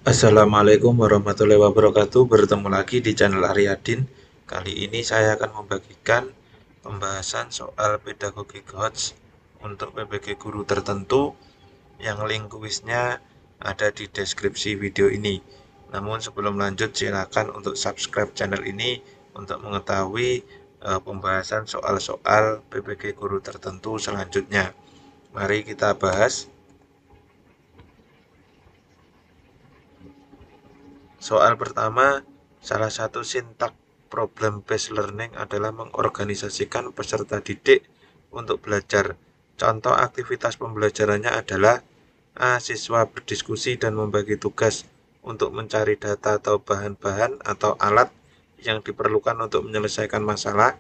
Assalamualaikum warahmatullahi wabarakatuh. Bertemu lagi di channel Aryadin. Kali ini saya akan membagikan pembahasan soal pedagogi coach untuk PBG guru tertentu yang link kuisnya ada di deskripsi video ini. Namun sebelum lanjut, silakan untuk subscribe channel ini untuk mengetahui pembahasan soal-soal PBG guru tertentu selanjutnya. Mari kita bahas. Soal pertama, salah satu sintak problem based learning adalah mengorganisasikan peserta didik untuk belajar. Contoh aktivitas pembelajarannya adalah A. Siswa berdiskusi dan membagi tugas untuk mencari data atau bahan-bahan atau alat yang diperlukan untuk menyelesaikan masalah.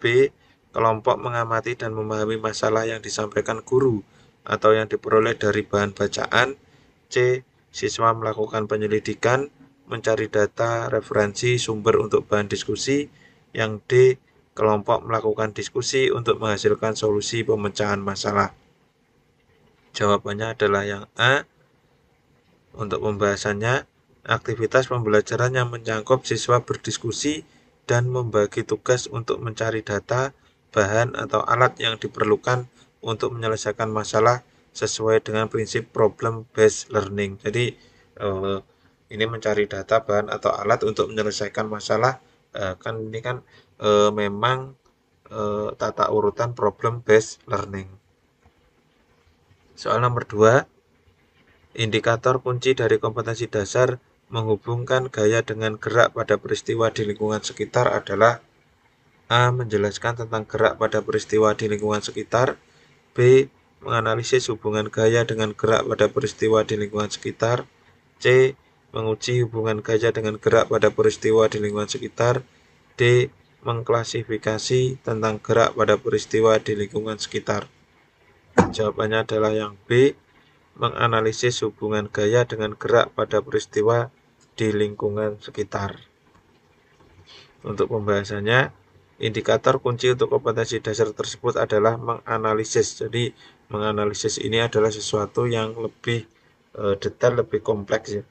B. Kelompok mengamati dan memahami masalah yang disampaikan guru atau yang diperoleh dari bahan bacaan. C. Siswa melakukan penyelidikan, mencari data, referensi, sumber untuk bahan diskusi. Yang D. Kelompok melakukan diskusi untuk menghasilkan solusi pemecahan masalah. Jawabannya adalah yang A. Untuk pembahasannya, aktivitas pembelajaran yang mencakup siswa berdiskusi dan membagi tugas untuk mencari data, bahan, atau alat yang diperlukan untuk menyelesaikan masalah sesuai dengan prinsip problem based learning. Jadi ini mencari data, bahan, atau alat untuk menyelesaikan masalah. Kan ini kan memang tata urutan problem based learning. Soal nomor 2, indikator kunci dari kompetensi dasar menghubungkan gaya dengan gerak pada peristiwa di lingkungan sekitar adalah A. Menjelaskan tentang gerak pada peristiwa di lingkungan sekitar. B. Menganalisis hubungan gaya dengan gerak pada peristiwa di lingkungan sekitar. C. Menguji hubungan gaya dengan gerak pada peristiwa di lingkungan sekitar. D. Mengklasifikasi tentang gerak pada peristiwa di lingkungan sekitar. Jawabannya adalah yang B. Menganalisis hubungan gaya dengan gerak pada peristiwa di lingkungan sekitar. Untuk pembahasannya, indikator kunci untuk kompetensi dasar tersebut adalah menganalisis. Jadi menganalisis ini adalah sesuatu yang lebih detail, lebih kompleks ya.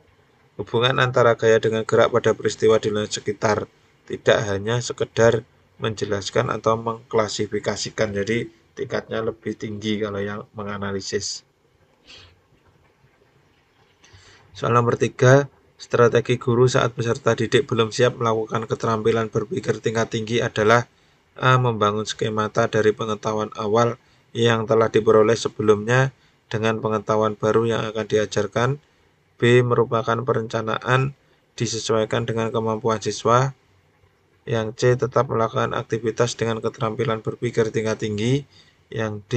Hubungan antara gaya dengan gerak pada peristiwa di lingkungan sekitar tidak hanya sekedar menjelaskan atau mengklasifikasikan. Jadi tingkatnya lebih tinggi kalau yang menganalisis. Soal nomor 3, strategi guru saat peserta didik belum siap melakukan keterampilan berpikir tingkat tinggi adalah A. Membangun skemata dari pengetahuan awal yang telah diperoleh sebelumnya dengan pengetahuan baru yang akan diajarkan. B. Merupakan perencanaan disesuaikan dengan kemampuan siswa. Yang C. Tetap melakukan aktivitas dengan keterampilan berpikir tingkat tinggi. Yang D.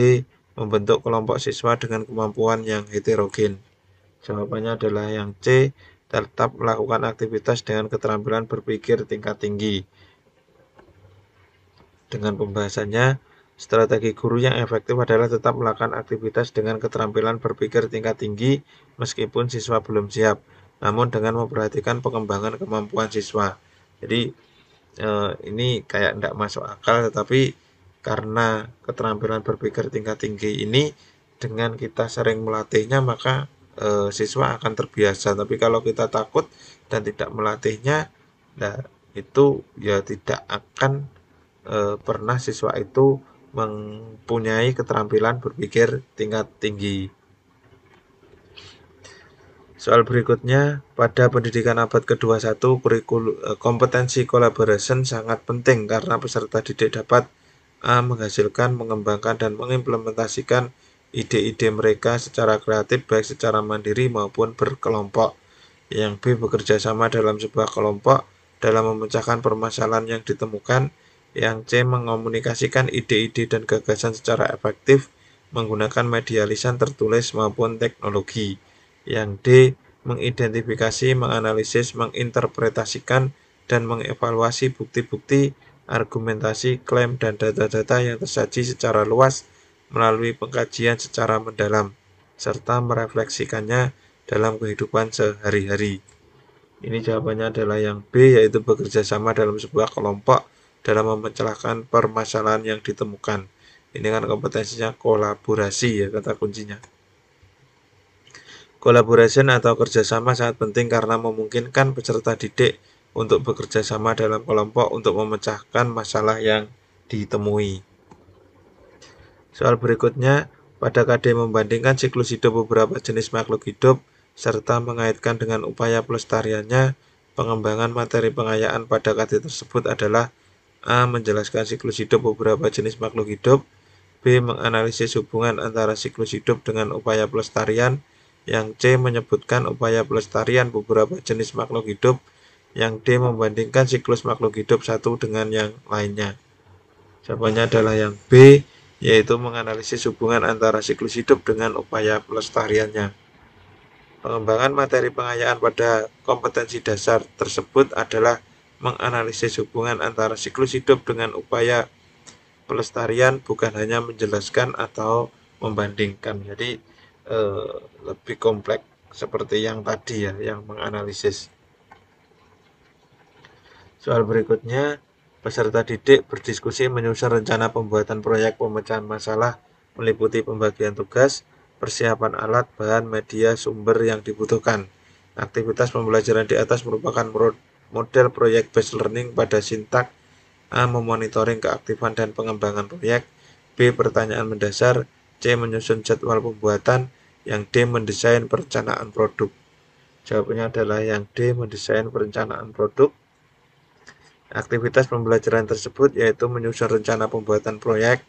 Membentuk kelompok siswa dengan kemampuan yang heterogen. Jawabannya adalah yang C. Tetap melakukan aktivitas dengan keterampilan berpikir tingkat tinggi. Dengan pembahasannya, strategi guru yang efektif adalah tetap melakukan aktivitas dengan keterampilan berpikir tingkat tinggi meskipun siswa belum siap, namun dengan memperhatikan pengembangan kemampuan siswa. Jadi ini kayak tidak masuk akal, tetapi karena keterampilan berpikir tingkat tinggi ini dengan kita sering melatihnya maka siswa akan terbiasa. Tapi kalau kita takut dan tidak melatihnya, nah itu ya tidak akan pernah siswa itu mempunyai keterampilan berpikir tingkat tinggi. Soal berikutnya, pada pendidikan abad ke-21, kompetensi collaboration sangat penting karena peserta didik dapat A. Menghasilkan, mengembangkan, dan mengimplementasikan ide-ide mereka secara kreatif baik secara mandiri maupun berkelompok. Yang B. Bekerja sama dalam sebuah kelompok dalam memecahkan permasalahan yang ditemukan. Yang C. Mengomunikasikan ide-ide dan gagasan secara efektif menggunakan media lisan tertulis maupun teknologi. Yang D. Mengidentifikasi, menganalisis, menginterpretasikan, dan mengevaluasi bukti-bukti, argumentasi, klaim, dan data-data yang tersaji secara luas melalui pengkajian secara mendalam, serta merefleksikannya dalam kehidupan sehari-hari. Ini jawabannya adalah yang B, yaitu bekerja sama dalam sebuah kelompok dalam memecahkan permasalahan yang ditemukan. Ini kan kompetensinya kolaborasi ya, kata kuncinya. Collaboration atau kerjasama sangat penting karena memungkinkan peserta didik untuk bekerja sama dalam kelompok untuk memecahkan masalah yang ditemui. Soal berikutnya, pada KD membandingkan siklus hidup beberapa jenis makhluk hidup serta mengaitkan dengan upaya pelestariannya, pengembangan materi pengayaan pada KD tersebut adalah A. Menjelaskan siklus hidup beberapa jenis makhluk hidup, B. Menganalisis hubungan antara siklus hidup dengan upaya pelestarian, yang C. Menyebutkan upaya pelestarian beberapa jenis makhluk hidup, yang D. Membandingkan siklus makhluk hidup satu dengan yang lainnya. Jawabannya adalah yang B, yaitu menganalisis hubungan antara siklus hidup dengan upaya pelestariannya. Pengembangan materi pengayaan pada kompetensi dasar tersebut adalah menganalisis hubungan antara siklus hidup dengan upaya pelestarian, bukan hanya menjelaskan atau membandingkan. Jadi lebih kompleks seperti yang tadi ya, yang menganalisis. Soal berikutnya, peserta didik berdiskusi menyusun rencana pembuatan proyek pemecahan masalah meliputi pembagian tugas, persiapan alat, bahan, media, sumber yang dibutuhkan. Aktivitas pembelajaran di atas merupakan model proyek based learning pada sintak A. Memonitoring keaktifan dan pengembangan proyek, B. Pertanyaan mendasar, C. Menyusun jadwal pembuatan, yang D. Mendesain perencanaan produk. Jawabannya adalah yang D. Mendesain perencanaan produk. Aktivitas pembelajaran tersebut yaitu menyusun rencana pembuatan proyek,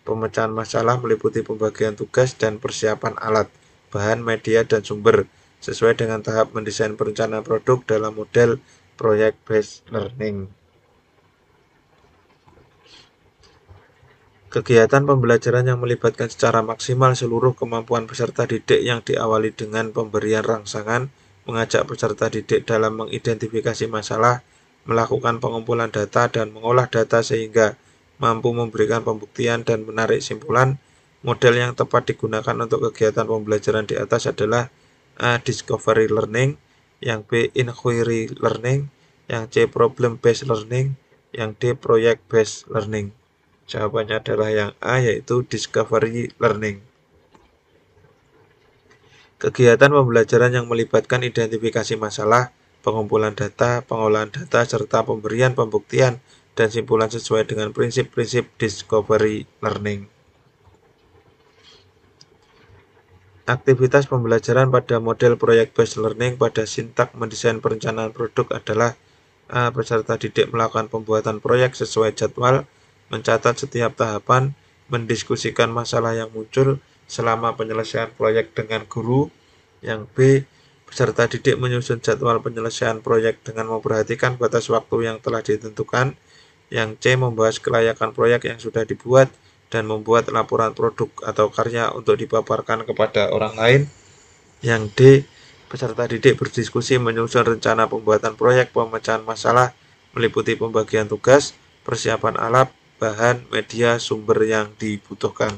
pemecahan masalah meliputi pembagian tugas dan persiapan alat, bahan, media, dan sumber, sesuai dengan tahap mendesain perencanaan produk dalam model proyek based learning. Kegiatan pembelajaran yang melibatkan secara maksimal seluruh kemampuan peserta didik yang diawali dengan pemberian rangsangan, mengajak peserta didik dalam mengidentifikasi masalah, melakukan pengumpulan data dan mengolah data sehingga mampu memberikan pembuktian dan menarik simpulan. Model yang tepat digunakan untuk kegiatan pembelajaran di atas adalah A. Discovery learning, yang B. Inquiry learning, yang C. Problem based learning, yang D. Project based learning. Jawabannya adalah yang A, yaitu Discovery learning. Kegiatan pembelajaran yang melibatkan identifikasi masalah, pengumpulan data, pengolahan data, serta pemberian pembuktian dan simpulan sesuai dengan prinsip-prinsip discovery learning. Aktivitas pembelajaran pada model proyek based learning pada sintak mendesain perencanaan produk adalah A. Peserta didik melakukan pembuatan proyek sesuai jadwal, mencatat setiap tahapan, mendiskusikan masalah yang muncul selama penyelesaian proyek dengan guru. Yang B. Peserta didik menyusun jadwal penyelesaian proyek dengan memperhatikan batas waktu yang telah ditentukan. Yang C. Membahas kelayakan proyek yang sudah dibuat dan membuat laporan produk atau karya untuk dipaparkan kepada orang lain. Yang D. Peserta didik berdiskusi menyusun rencana pembuatan proyek pemecahan masalah meliputi pembagian tugas, persiapan alat, bahan, media, sumber yang dibutuhkan.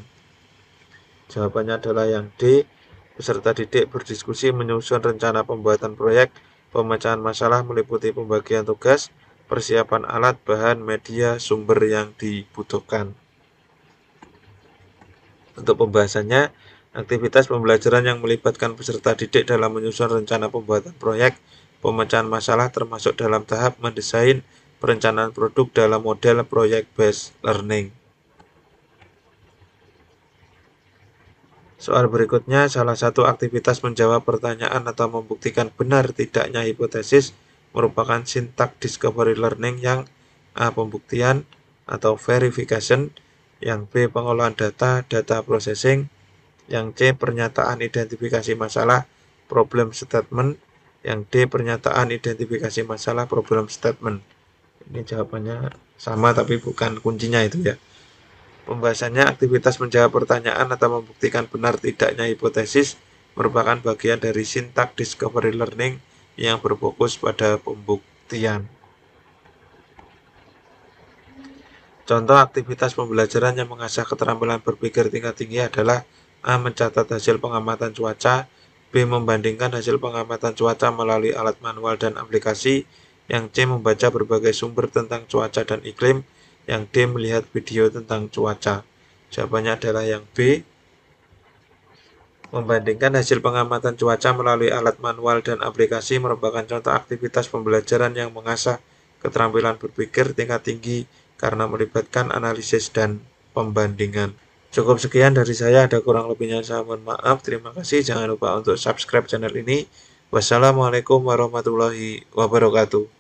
Jawabannya adalah yang D. Peserta didik berdiskusi menyusun rencana pembuatan proyek pemecahan masalah meliputi pembagian tugas, persiapan alat, bahan, media, sumber yang dibutuhkan. Untuk pembahasannya, aktivitas pembelajaran yang melibatkan peserta didik dalam menyusun rencana pembuatan proyek pemecahan masalah termasuk dalam tahap mendesain perencanaan produk dalam model proyek based learning. Soal berikutnya, salah satu aktivitas menjawab pertanyaan atau membuktikan benar tidaknya hipotesis merupakan sintak discovery learning, yang A. Pembuktian atau verification, yang B. Pengolahan data, data processing, yang C. Pernyataan identifikasi masalah, problem statement, yang D. Pernyataan identifikasi masalah, problem statement. Ini jawabannya sama tapi bukan kuncinya itu ya. Pembahasannya, aktivitas menjawab pertanyaan atau membuktikan benar tidaknya hipotesis merupakan bagian dari sintak discovery learning yang berfokus pada pembuktian. Contoh aktivitas pembelajaran yang mengasah keterampilan berpikir tingkat tinggi adalah A. Mencatat hasil pengamatan cuaca, B. Membandingkan hasil pengamatan cuaca melalui alat manual dan aplikasi, yang C. Membaca berbagai sumber tentang cuaca dan iklim, yang D. Melihat video tentang cuaca. Jawabannya adalah yang B. Membandingkan hasil pengamatan cuaca melalui alat manual dan aplikasi merupakan contoh aktivitas pembelajaran yang mengasah keterampilan berpikir tingkat tinggi karena melibatkan analisis dan pembandingan. Cukup sekian dari saya, ada kurang lebihnya saya mohon maaf. Terima kasih, jangan lupa untuk subscribe channel ini. Wassalamualaikum warahmatullahi wabarakatuh.